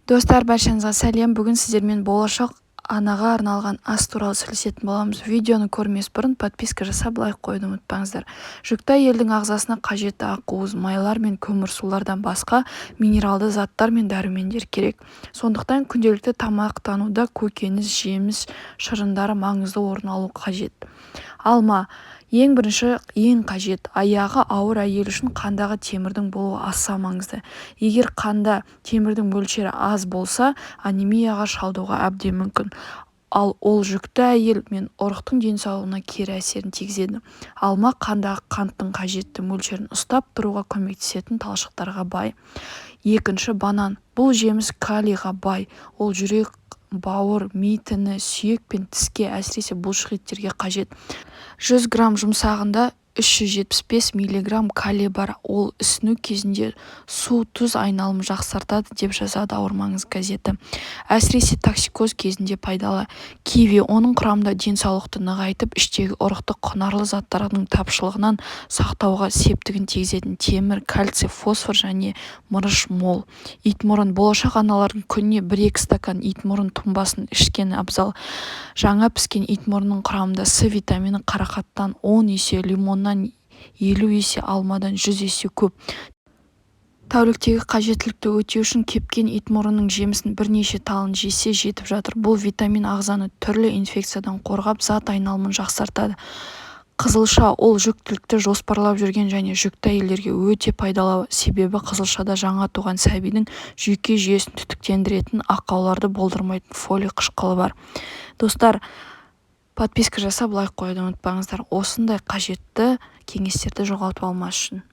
Достар, баршаңызға сәлем. Бүгін сіздермен болашақ анаға арналған ас туралы сөйлесетін боламыз. Видеоны көрмес бұрын подписка жасап лайк қоюды ұмытпаңыздар. Жүкті әйелдің ағзасына қажетті ақуыз, майлар мен көмірсулардан басқа минералды заттар мен дәрумендер керек. Сондықтан күнделікті тамақтануда көкөніс, жеміс, шырындары маңызды орын алу қажет. Алма ең бірінші, ең қажет. Аяғы ауыр әйел үшін қандағы темірдің болуы аса маңызды. Егер қанда темірдің мөлшері аз болса, анемияға шалдығуға әбден мүмкін. Ал ол жүкті әйел мен ұрықтың денсаулығына кері әсерін тигізеді. Алма қандағы қанттың қажетті мөлшерін ұстап тұруға көмектесетін талшықтарға бай. Екінші, банан. Бұл жеміс калийға бай. Ол жүрек, бауыр, ми, тіні, сүйек пен тіске, әсіресе бұлшықеттерге қажет. 100 грамм жұмсағында 375 миллиграмм калий бар. Ол ісіну кезінде су, тұз айналымын жақсартады деп жазады Ауырмаңыз газеті. Әсіресе токсикоз кезінде пайдалы. Киви, оның құрамында денсаулықты нығайтып, іштегі ұрықтық құнарлы заттардың тапшылығынан сақтауға септігін тигізетін темір, кальций, фосфор және мырыш мол. Итмұрын, болашақ аналардың күніне 1-2 стакан итмұрын тұнбасын ішкені абзал. Жаңа піскен итмұрынның құрамында С витамині қарақаттан 10 есе, лимоннан 50 есе, алмадан 100 есе көп. Тәуліктегі қажеттілікті өтеу үшін кепкен итмұрынның жемісін бірнеше талын жесе жетіп жатыр. Бұл витамин ағзаны түрлі инфекциядан қорғап, зат айналымын жақсартады. Қызылша, ол жүктілікті жоспарлап жүрген және жүкті әйелдерге өте пайдалы. Себебі қызылшада жаңа туған сәбидің жүйке жүйесін түтіктендіретін, ақауларды болдырмайтын фолий қышқылы бар. Достар, подписка жасап лайк қоюды ұмытпаңыздар. Осындай қажетті кеңестерді жоғалтып алмас үшін.